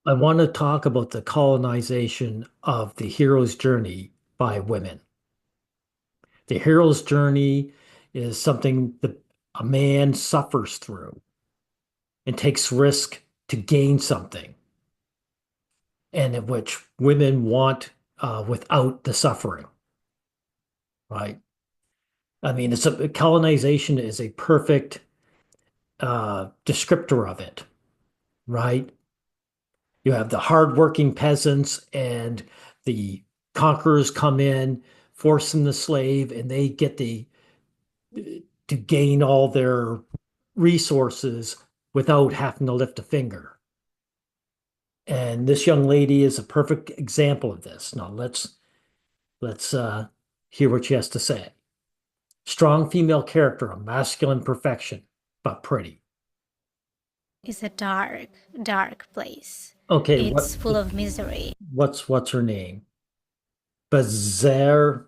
I want to talk about the colonization of the hero's journey by women. The hero's journey is something that a man suffers through and takes risk to gain something, and in which women want without the suffering, right? I mean, colonization is a perfect descriptor of it, right? You have the hardworking peasants and the conquerors come in, force them to slave, and they get to gain all their resources without having to lift a finger. And this young lady is a perfect example of this. Now let's hear what she has to say. Strong female character, a masculine perfection, but pretty. Is a dark, dark place. Okay, It's full of misery what's her name? Bazaar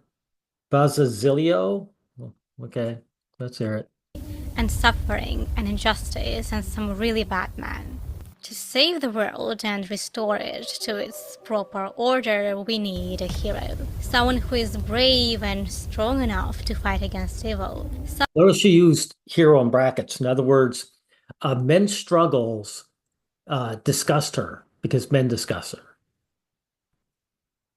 Bazazilio? Okay, let's hear it. and suffering and injustice and some really bad men. To save the world and restore it to its proper order, we need a hero. Someone who is brave and strong enough to fight against evil. Notice she used hero in brackets. In other words, men's struggles disgust her because men disgust her.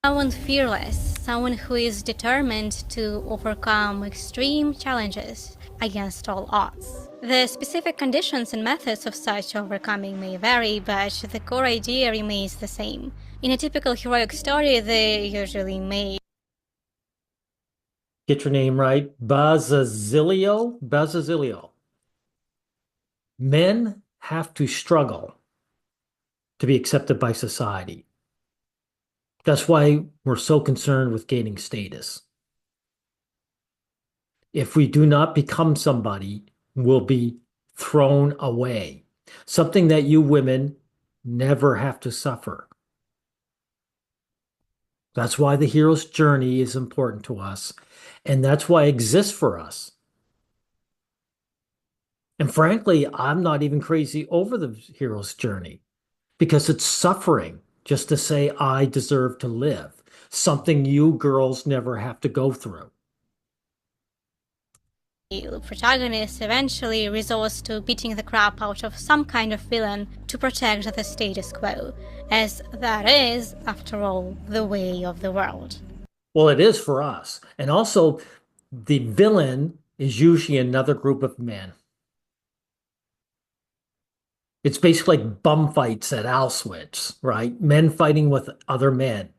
Someone fearless, someone who is determined to overcome extreme challenges against all odds. The specific conditions and methods of such overcoming may vary, but the core idea remains the same. In a typical heroic story, they usually may Get your name right. Bazazilio? Bazazilio. Men have to struggle to be accepted by society. That's why we're so concerned with gaining status. If we do not become somebody, we'll be thrown away. Something that you women never have to suffer. That's why the hero's journey is important to us, and that's why it exists for us. And frankly, I'm not even crazy over the hero's journey because it's suffering just to say I deserve to live, something you girls never have to go through. the protagonist eventually resorts to beating the crap out of some kind of villain to protect the status quo, as that is, after all, the way of the world. Well, it is for us. And also, the villain is usually another group of men. It's basically like bum fights at Auschwitz, right? Men fighting with other men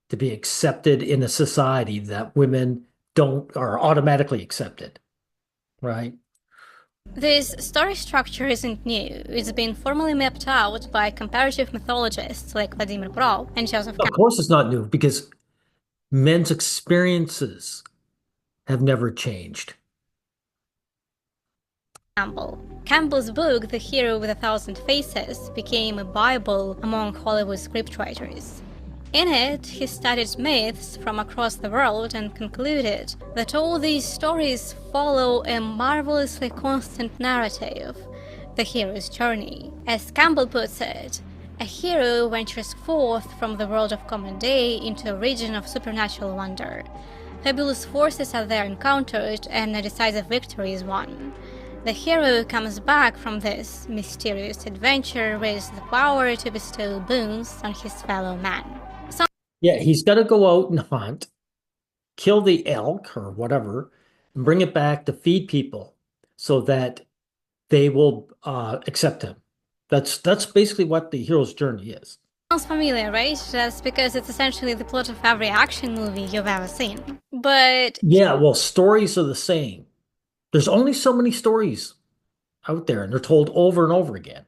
to be accepted in a society that women don't are automatically accepted, right? This story structure isn't new. It's been formally mapped out by comparative mythologists like Vladimir Brov and Joseph Of course, it's not new because men's experiences have never changed. Campbell. Campbell's book, The Hero with a Thousand Faces, became a Bible among Hollywood scriptwriters. In it, he studied myths from across the world and concluded that all these stories follow a marvelously constant narrative, the hero's journey. As Campbell puts it, a hero ventures forth from the world of common day into a region of supernatural wonder. Fabulous forces are there encountered, and a decisive victory is won. The hero comes back from this mysterious adventure with the power to bestow boons on his fellow man. Yeah, he's got to go out and hunt, kill the elk or whatever, and bring it back to feed people so that they will accept him. That's basically what the hero's journey is. Sounds familiar, right? That's because it's essentially the plot of every action movie you've ever seen. But Yeah, well, stories are the same. There's only so many stories out there, and they're told over and over again.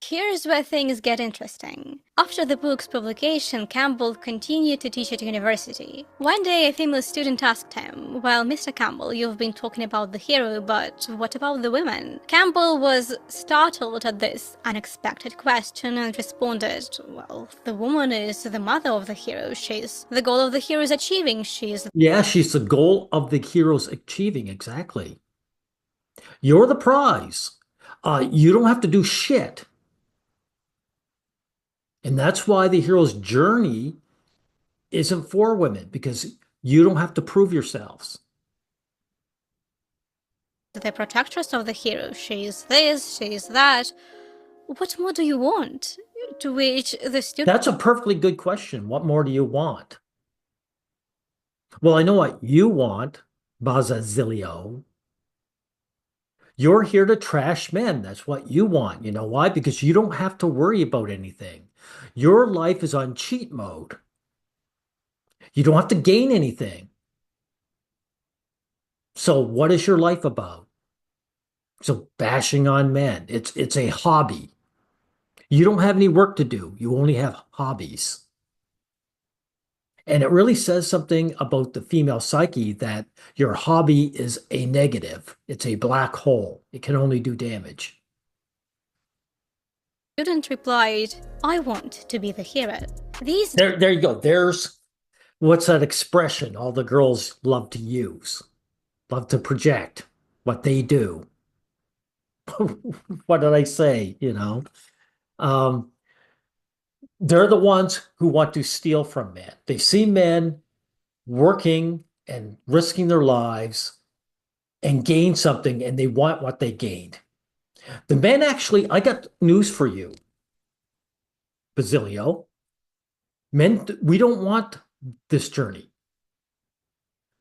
here's where things get interesting. After the book's publication, Campbell continued to teach at university. One day, a female student asked him, "Well, Mr. Campbell, you've been talking about the hero, but what about the women?" Campbell was startled at this unexpected question and responded, "Well, the woman is the mother of the hero. She's the goal of the hero's achieving. She's..." Yeah, she's the goal of the hero's achieving, exactly. You're the prize. You don't have to do shit. And that's why the hero's journey isn't for women, because you don't have to prove yourselves. The protectress of the hero. She is this, she is that. What more do you want? To which the student That's a perfectly good question. What more do you want? Well, I know what you want, Bazazilio. You're here to trash men. That's what you want. You know why? Because you don't have to worry about anything. Your life is on cheat mode. You don't have to gain anything. So what is your life about? So bashing on men. It's a hobby. You don't have any work to do. You only have hobbies. And it really says something about the female psyche that your hobby is a negative. It's a black hole. It can only do damage. replied, I want to be the hero. These There you go. There's what's that expression all the girls love to use, love to project what they do. What did I say? Um, they're the ones who want to steal from men. They see men working and risking their lives and gain something, and they want what they gained. The men actually, I got news for you, Basilio. Men, we don't want this journey.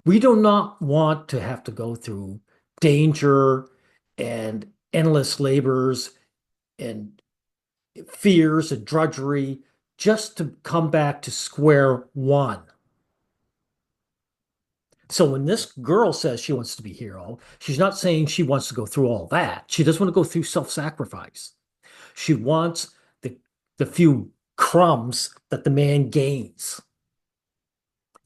We do not want to have to go through danger and endless labors and fears and drudgery just to come back to square one. So when this girl says she wants to be hero, she's not saying she wants to go through all that. She doesn't want to go through self-sacrifice. She wants the few crumbs that the man gains.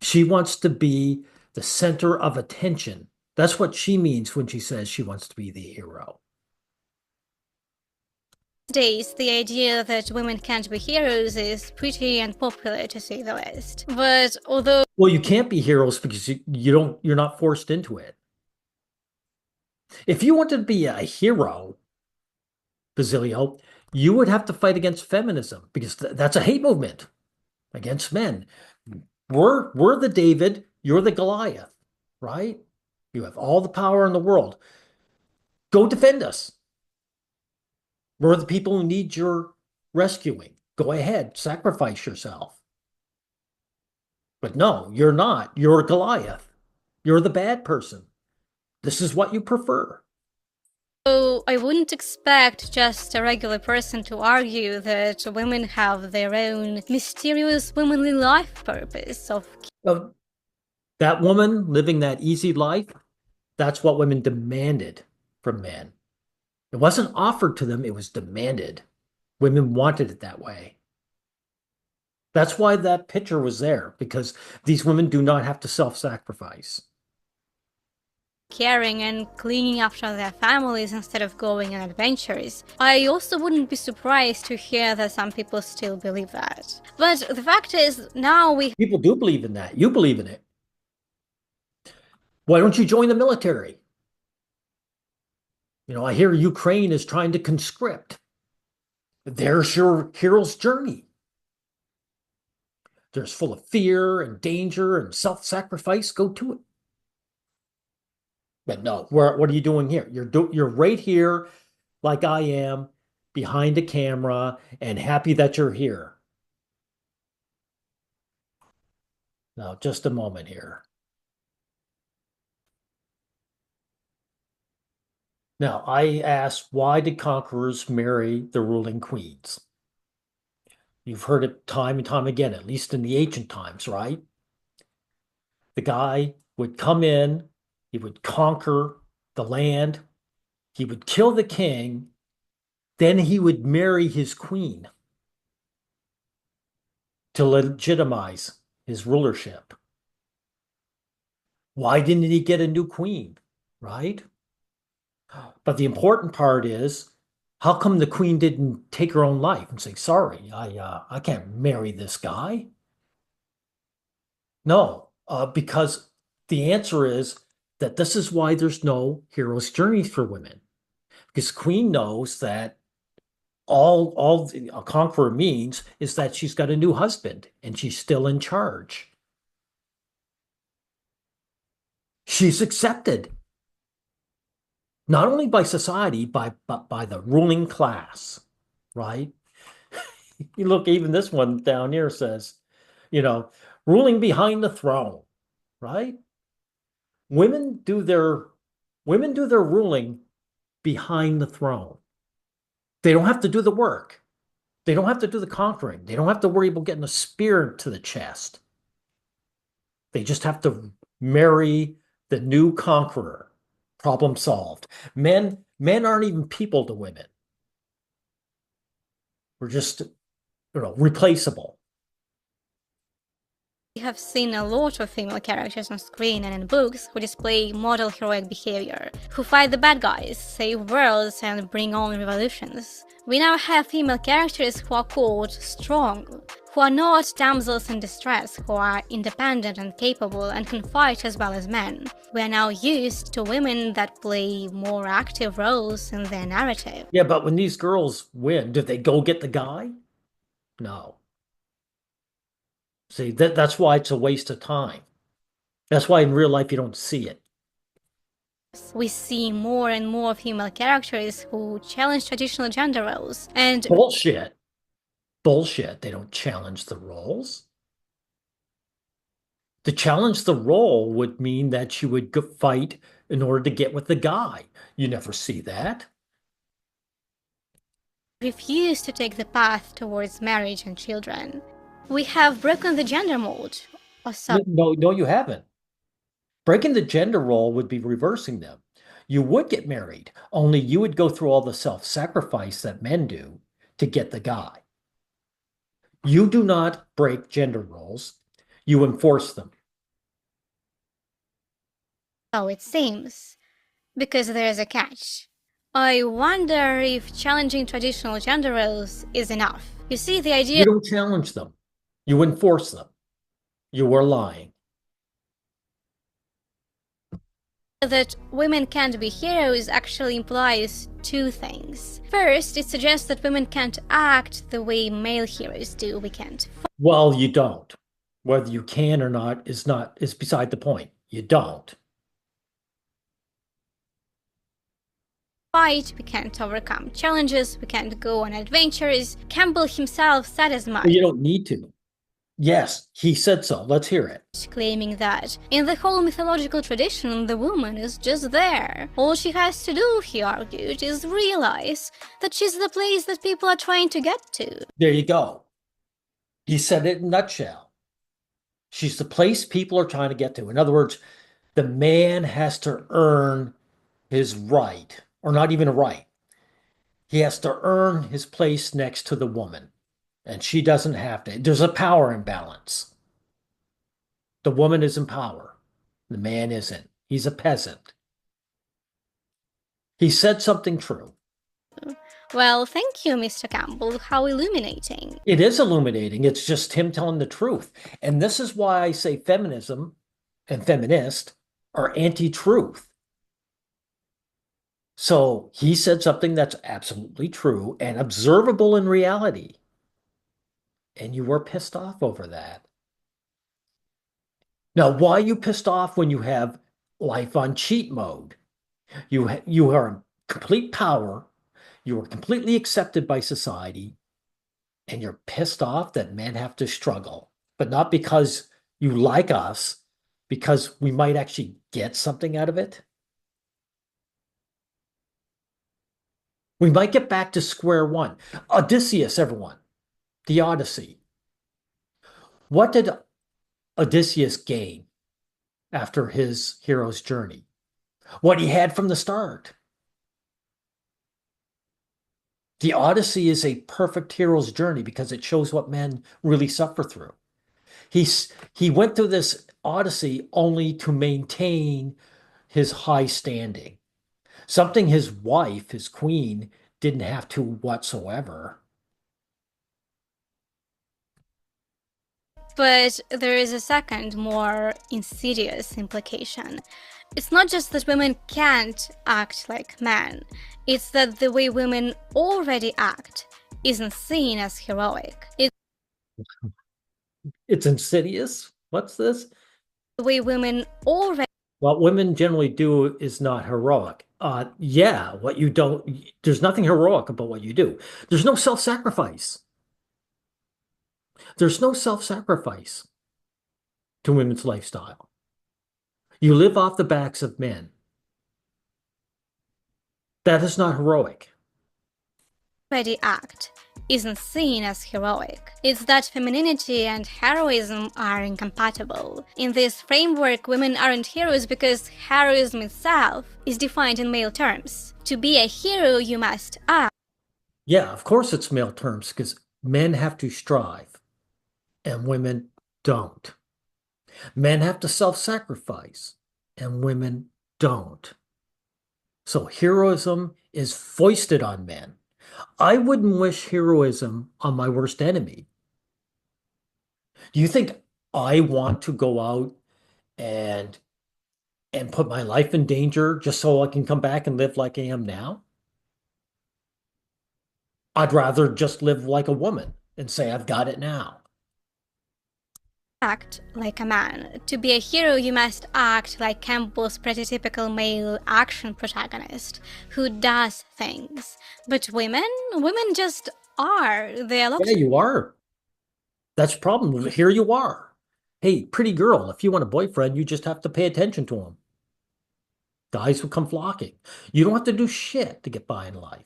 She wants to be the center of attention. That's what she means when she says she wants to be the hero. days, the idea that women can't be heroes is pretty unpopular, to say the least. But although Well, you can't be heroes because you're not forced into it. If you wanted to be a hero, Basilio, you would have to fight against feminism because that's a hate movement against men. We're the David, you're the Goliath, right? You have all the power in the world. Go defend us. We're the people who need your rescuing. Go ahead, sacrifice yourself. But no, you're not. You're Goliath. You're the bad person. This is what you prefer. I wouldn't expect just a regular person to argue that women have their own mysterious womanly life purpose of Well, that woman living that easy life, that's what women demanded from men. It wasn't offered to them, it was demanded. Women wanted it that way. That's why that picture was there, because these women do not have to self-sacrifice. caring and cleaning after their families instead of going on adventures. I also wouldn't be surprised to hear that some people still believe that. But the fact is, now we People do believe in that. You believe in it. Why don't you join the military? I hear Ukraine is trying to conscript. There's your hero's journey. There's full of fear and danger and self-sacrifice. Go to it. But no, what are you doing here? You're right here, like I am, behind a camera, and happy that you're here. Now, just a moment here. Now, I asked, why did conquerors marry the ruling queens? You've heard it time and time again, at least in the ancient times, right? The guy would come in, he would conquer the land, he would kill the king, then he would marry his queen to legitimize his rulership. Why didn't he get a new queen, right? But the important part is, how come the queen didn't take her own life and say, sorry, I can't marry this guy? No, because the answer is that this is why there's no hero's journeys for women. because Queen knows that all a conqueror means is that she's got a new husband and she's still in charge. She's accepted not only by society, but by the ruling class, right? You look, even this one down here says, you know, ruling behind the throne, right? Women do their women do their ruling behind the throne. They don't have to do the work. They don't have to do the conquering. They don't have to worry about getting a spear to the chest. They just have to marry the new conqueror. Problem solved. Men aren't even people to women. We're just, replaceable. We have seen a lot of female characters on screen and in books who display model heroic behavior, who fight the bad guys, save worlds, and bring on revolutions. We now have female characters who are called strong, who are not damsels in distress, who are independent and capable and can fight as well as men. We are now used to women that play more active roles in their narrative. Yeah, but when these girls win, do they go get the guy? No. See, that's why it's a waste of time. That's why in real life you don't see it. We see more and more female characters who challenge traditional gender roles and Bullshit. Bullshit. They don't challenge the roles. To challenge the role would mean that she would go fight in order to get with the guy. You never see that. refuse to take the path towards marriage and children. We have broken the gender mold, or so. No, no, you haven't. Breaking the gender role would be reversing them. You would get married, only you would go through all the self-sacrifice that men do to get the guy. You do not break gender roles, you enforce them. So it seems, because there's a catch. I wonder if challenging traditional gender roles is enough. You see, the idea You don't challenge them, you enforce them. You are lying. that women can't be heroes actually implies two things. First, it suggests that women can't act the way male heroes do. We can't Well, you don't. Whether you can or not is beside the point. You don't. fight, we can't overcome challenges, we can't go on adventures. Campbell himself said as much. You don't need to. Yes, he said so. Let's hear it. Claiming that in the whole mythological tradition, the woman is just there. All she has to do, he argued, is realize that she's the place that people are trying to get to. There you go. He said it in a nutshell. She's the place people are trying to get to. In other words, the man has to earn his right, or not even a right. He has to earn his place next to the woman, and she doesn't have to. There's a power imbalance. The woman is in power. The man isn't. He's a peasant. He said something true. Well, thank you, Mr. Campbell. How illuminating. It is illuminating. It's just him telling the truth. And this is why I say feminism and feminist are anti-truth. So he said something that's absolutely true and observable in reality. And you were pissed off over that. Now, why are you pissed off when you have life on cheat mode? You are in complete power. You are completely accepted by society. And you're pissed off that men have to struggle. But not because you like us, because we might actually get something out of it. We might get back to square one. Odysseus, everyone. The Odyssey. What did Odysseus gain after his hero's journey? What he had from the start. The Odyssey is a perfect hero's journey because it shows what men really suffer through. He went through this Odyssey only to maintain his high standing. Something his wife, his queen, didn't have to whatsoever. But there is a second, more insidious implication. It's not just that women can't act like men, it's that the way women already act isn't seen as heroic. It's insidious. What's this? The way women already What women generally do is not heroic. Yeah, what you don't, there's nothing heroic about what you do. There's no self-sacrifice. There's no self-sacrifice to women's lifestyle. You live off the backs of men. That is not heroic. act isn't seen as heroic. It's that femininity and heroism are incompatible. In this framework, women aren't heroes because heroism itself is defined in male terms. To be a hero, you must act. Yeah, of course it's male terms because men have to strive and women don't. Men have to self-sacrifice and women don't. So heroism is foisted on men. I wouldn't wish heroism on my worst enemy. Do you think I want to go out and put my life in danger just so I can come back and live like I am now? I'd rather just live like a woman and say I've got it now. Act like a man. To be a hero, you must act like Campbell's prototypical male action protagonist who does things. But women just are. They are Yeah, you are. That's the problem. Here you are. Hey, pretty girl, if you want a boyfriend, you just have to pay attention to him. Guys will come flocking. You don't have to do shit to get by in life.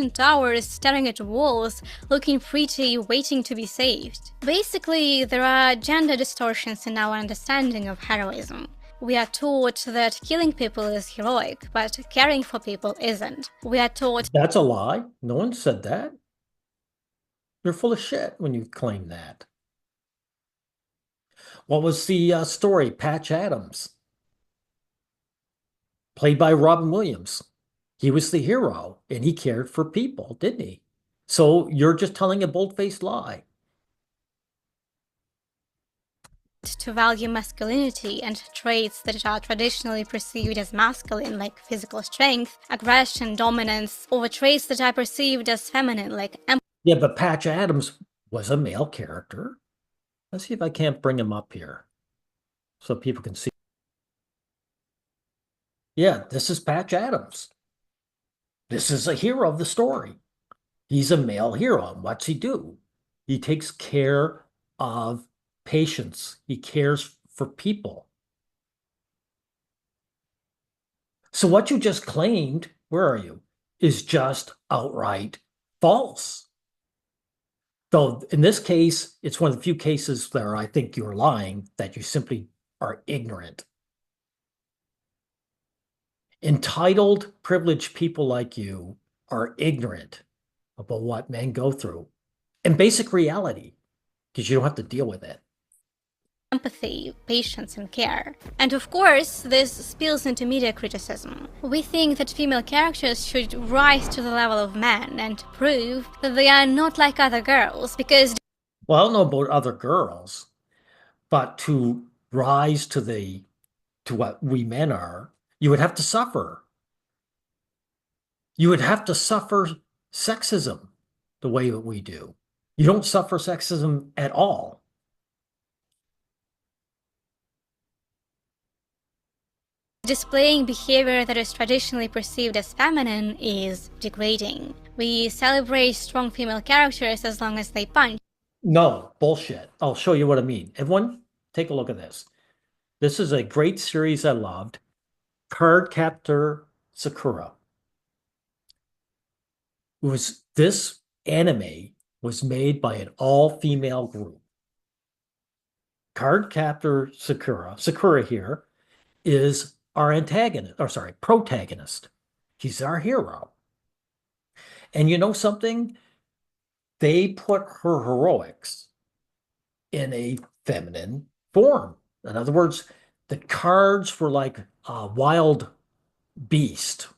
in towers, staring at walls, looking pretty, waiting to be saved. Basically, there are gender distortions in our understanding of heroism. We are taught that killing people is heroic, but caring for people isn't. We are taught That's a lie. No one said that. You're full of shit when you claim that. What was the story? Patch Adams, played by Robin Williams. He was the hero and he cared for people, didn't he? So you're just telling a bold-faced lie. to value masculinity and traits that are traditionally perceived as masculine, like physical strength, aggression, dominance, over traits that are perceived as feminine, like empathy. Yeah, but Patch Adams was a male character. Let's see if I can't bring him up here so people can see. Yeah, this is Patch Adams. This is a hero of the story. He's a male hero. And what's he do? He takes care of patients. He cares for people. So what you just claimed, where are you, is just outright false. Though in this case, it's one of the few cases where I think you're lying, that you simply are ignorant. Entitled, privileged people like you are ignorant about what men go through and basic reality, because you don't have to deal with it. Empathy, patience, and care. And of course, this spills into media criticism. We think that female characters should rise to the level of men and prove that they are not like other girls, because Well, I don't know about other girls, but to rise to what we men are, you would have to suffer. You would have to suffer sexism the way that we do. You don't suffer sexism at all. displaying behavior that is traditionally perceived as feminine is degrading. We celebrate strong female characters as long as they punch. No, bullshit. I'll show you what I mean. Everyone, take a look at this. This is a great series I loved, Cardcaptor Sakura. This anime was made by an all-female group. Cardcaptor Sakura, Sakura here, is our antagonist, or sorry, protagonist. He's our hero. And you know something? They put her heroics in a feminine form. In other words, the cards were like a wild beast,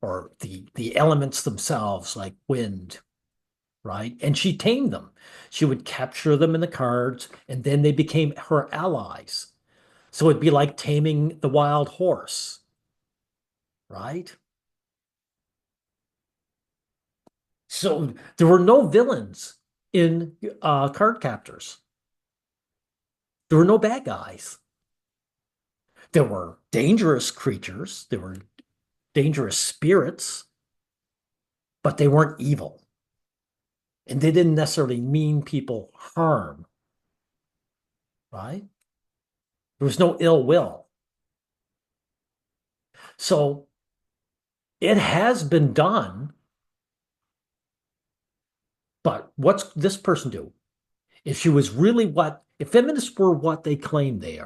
or the elements themselves, like wind, right? And she tamed them. She would capture them in the cards, and then they became her allies. So it'd be like taming the wild horse, right? So there were no villains in Card Captors. There were no bad guys. There were dangerous creatures. There were dangerous spirits, but they weren't evil. And they didn't necessarily mean people harm, right? There was no ill will. So it has been done, but what's this person do? If she was really if feminists were what they claim they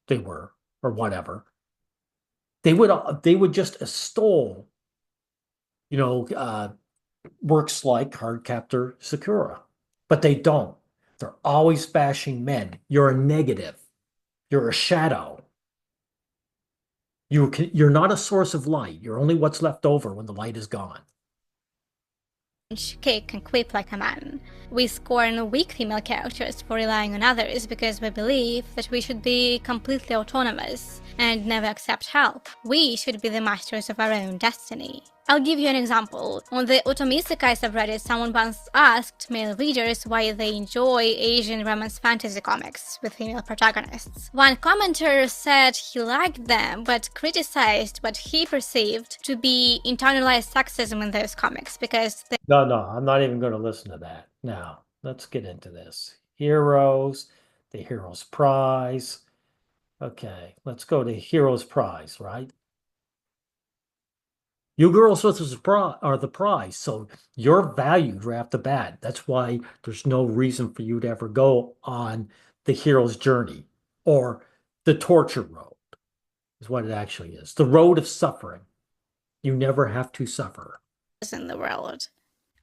were, or whatever, they would just extol, you know, works like Cardcaptor Sakura, but they don't. They're always bashing men. You're a negative. You're a shadow. You're not a source of light. You're only what's left over when the light is gone. Kick and quip like a man. We scorn weak female characters for relying on others because we believe that we should be completely autonomous and never accept help. We should be the masters of our own destiny. I'll give you an example. On the Otomisekai subreddit, someone once asked male readers why they enjoy Asian romance fantasy comics with female protagonists. One commenter said he liked them, but criticized what he perceived to be internalized sexism in those comics because they No, no, I'm not even going to listen to that. Now, let's get into this. Heroes, the Hero's Prize. Okay, let's go to Hero's Prize, right? You girls are the prize, so you're valued right off the bat. That's why there's no reason for you to ever go on the hero's journey or the torture road, is what it actually is. The road of suffering. You never have to suffer. in the world.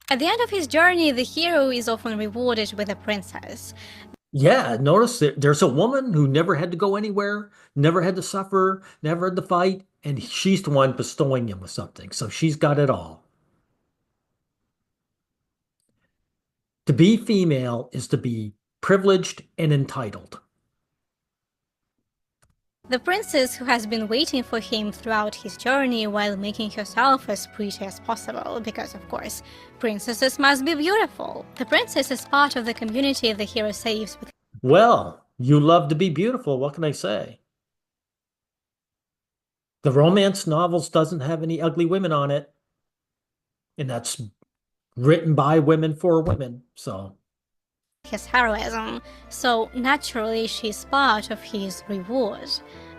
At the end of his journey, the hero is often rewarded with a princess. Yeah, notice that there's a woman who never had to go anywhere, never had to suffer, never had to fight, and she's the one bestowing him with something. So she's got it all. To be female is to be privileged and entitled. The princess who has been waiting for him throughout his journey while making herself as pretty as possible, because of course, princesses must be beautiful. The princess is part of the community the hero saves with Well, you love to be beautiful. What can I say? The romance novels doesn't have any ugly women on it, and that's written by women for women. So his heroism, so naturally she's part of his reward.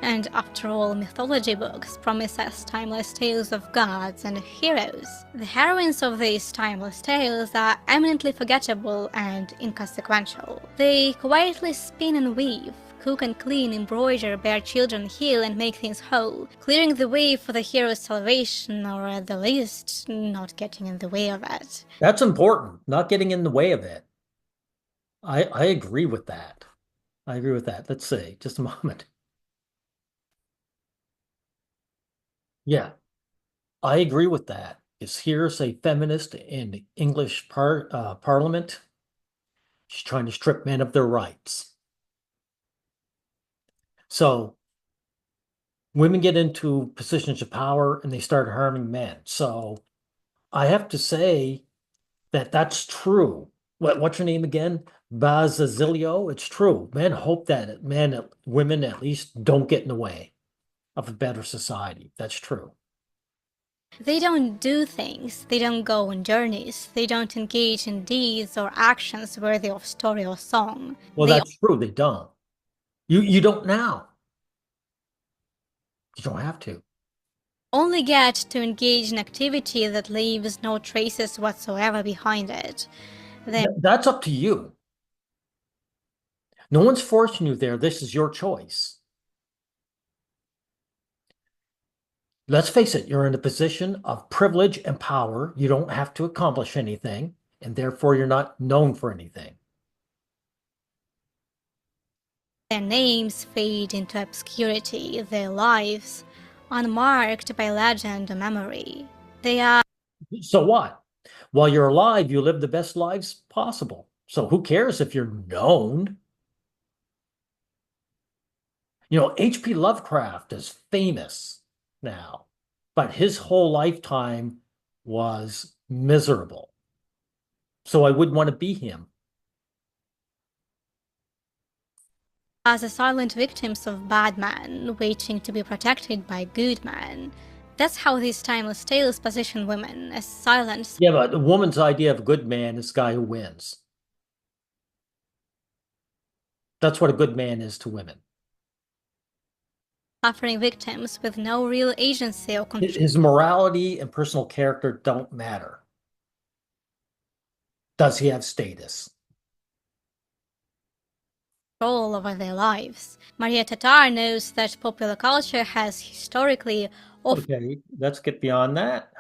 And after all, mythology books promise us timeless tales of gods and heroes. The heroines of these timeless tales are eminently forgettable and inconsequential. They quietly spin and weave, cook and clean, embroider, bear children, heal, and make things whole, clearing the way for the hero's salvation, or at the least, not getting in the way of it. that's important, not getting in the way of it. I agree with that. I agree with that. Let's see, just a moment. Yeah, I agree with that. Is here's a feminist in the English Parliament. She's trying to strip men of their rights. So women get into positions of power and they start harming men. So I have to say that that's true. What's your name again? Bazazilio. It's true. Men hope that women at least don't get in the way of a better society. That's true. They don't do things, they don't go on journeys, they don't engage in deeds or actions worthy of story or song. Well, They that's true. They don't. You don't now. You don't have to. only get to engage in activity that leaves no traces whatsoever behind it. They That's up to you. No one's forcing you there. This is your choice. Let's face it, you're in a position of privilege and power. You don't have to accomplish anything, and therefore you're not known for anything. Their names fade into obscurity, their lives unmarked by legend or memory. They are So what? While you're alive, you live the best lives possible. So who cares if you're known? H.P. Lovecraft is famous now, but his whole lifetime was miserable. So I wouldn't want to be him. As the silent victims of bad men waiting to be protected by good men. That's how these timeless tales position women as silent, Yeah, but a woman's idea of a good man is a guy who wins. That's what a good man is to women. suffering victims with no real agency or His morality and personal character don't matter. Does he have status? control over their lives. Maria Tatar knows that popular culture has historically offered Okay, let's get beyond that.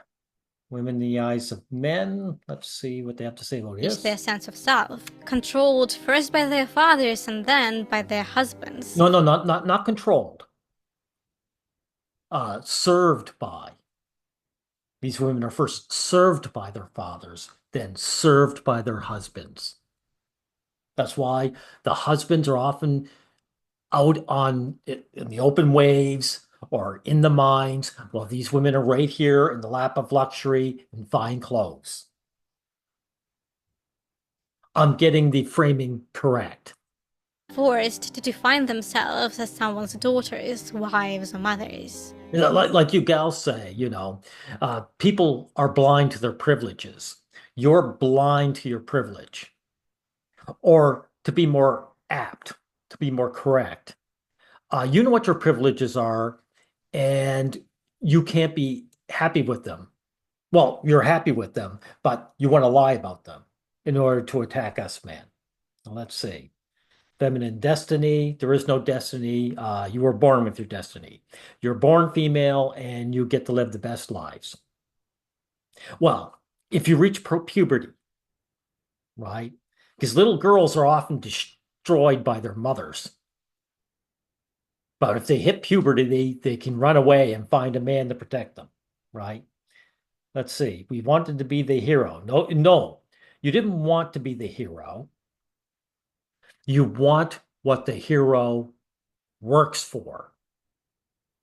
Women in the eyes of men. Let's see what they have to say about their this. sense of self, controlled first by their fathers and then by their husbands. No, no, not controlled. Served by. These women are first served by their fathers, then served by their husbands. That's why the husbands are often out in the open waves or in the mines, while these women are right here in the lap of luxury in fine clothes. I'm getting the framing correct. Forced to define themselves as someone's daughters, wives, or mothers. Like you gals say, people are blind to their privileges. You're blind to your privilege. Or to be more apt, to be more correct, you know what your privileges are, and you can't be happy with them. Well, you're happy with them, but you want to lie about them in order to attack us, man. Now, let's see. Feminine destiny. There is no destiny. You were born with your destiny. You're born female and you get to live the best lives. Well, if you reach puberty, right? Because little girls are often destroyed by their mothers. But if they hit puberty, they can run away and find a man to protect them, right? Let's see. We wanted to be the hero. No, no, you didn't want to be the hero. You want what the hero works for.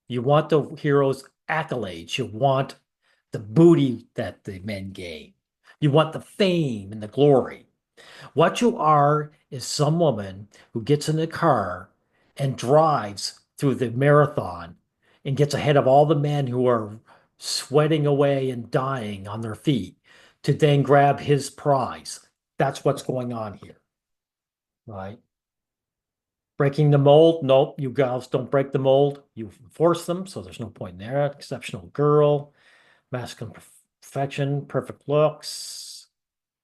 You want the hero's accolades. You want the booty that the men gain. You want the fame and the glory. What you are is some woman who gets in a car and drives through the marathon and gets ahead of all the men who are sweating away and dying on their feet to then grab his prize. That's what's going on here, right? Breaking the mold. Nope, you gals don't break the mold. You force them, so there's no point in there. Exceptional girl, masculine perfection, perfect looks,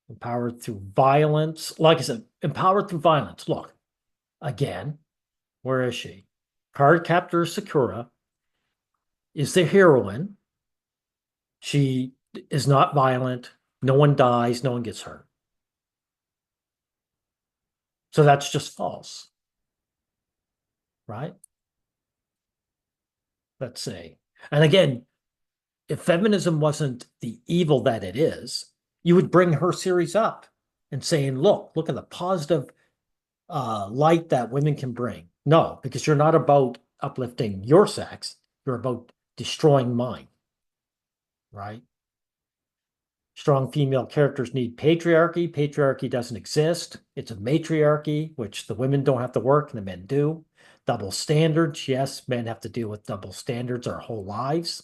empowered through violence. Like I said, empowered through violence. Look, again, where is she? Card captor Sakura is the heroine. She is not violent. No one dies. No one gets hurt. So that's just false, right? Let's say. And again, if feminism wasn't the evil that it is, you would bring her series up and saying, look at the positive light that women can bring. No, because you're not about uplifting your sex. You're about destroying mine, right? Strong female characters need patriarchy. Patriarchy doesn't exist. It's a matriarchy, which the women don't have to work and the men do. Double standards. Yes, men have to deal with double standards our whole lives.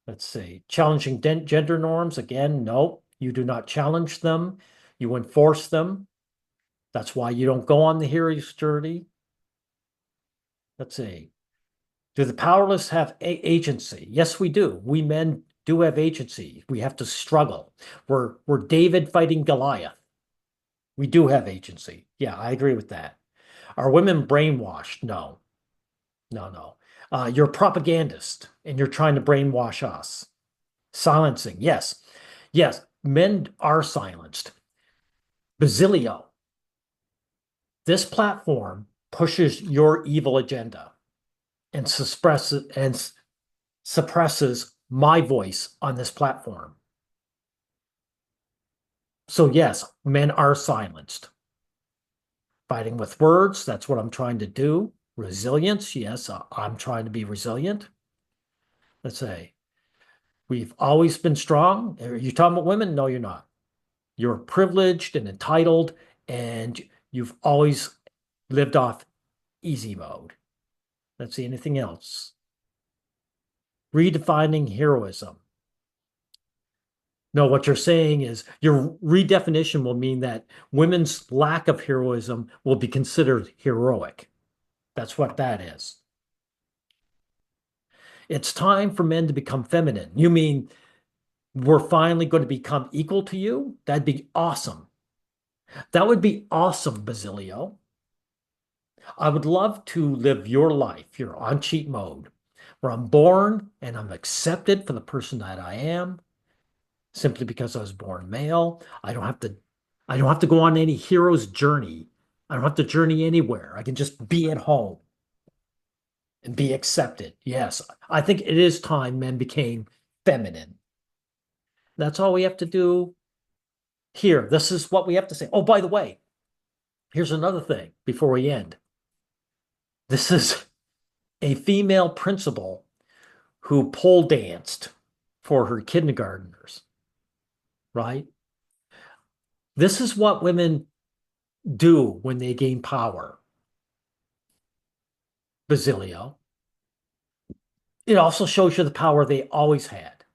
Let's see. Challenging gender norms. Again, no, you do not challenge them. You enforce them. That's why you don't go on the hero's journey. Let's see. Do the powerless have agency? Yes, we do. We men do have agency. We have to struggle. We're David fighting Goliath. We do have agency. Yeah, I agree with that. Are women brainwashed? No, no, no. You're a propagandist and you're trying to brainwash us. Silencing. Yes, yes. Men are silenced. Basilio. This platform pushes your evil agenda and suppresses my voice on this platform. So yes, men are silenced. Fighting with words, that's what I'm trying to do. Resilience, yes, I'm trying to be resilient. Let's say we've always been strong. Are you talking about women? No, you're not. You're privileged and entitled, and you've always lived off easy mode. Let's see, anything else? Redefining heroism. No, what you're saying is your redefinition will mean that women's lack of heroism will be considered heroic. That's what that is. It's time for men to become feminine. You mean we're finally going to become equal to you? That'd be awesome. That would be awesome, Basilio. I would love to live your life, your on cheat mode, where I'm born and I'm accepted for the person that I am, simply because I was born male. I don't have to go on any hero's journey. I don't have to journey anywhere. I can just be at home and be accepted. Yes, I think it is time men became feminine. That's all we have to do here. This is what we have to say. Oh, by the way, here's another thing before we end. This is a female principal who pole danced for her kindergartners, right? This is what women do when they gain power, Basilio. It also shows you the power they always had.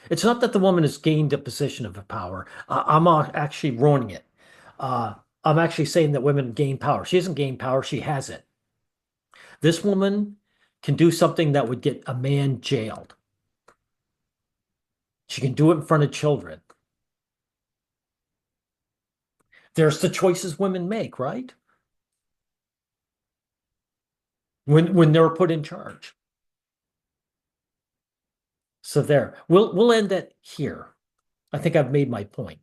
It's not that the woman has gained a position of power. I'm actually ruining it. Uh, I'm actually saying that women gain power. She hasn't gained power, she has it. This woman can do something that would get a man jailed. She can do it in front of children. There's the choices women make, right? When they're put in charge. So there. We'll end that here. I think I've made my point.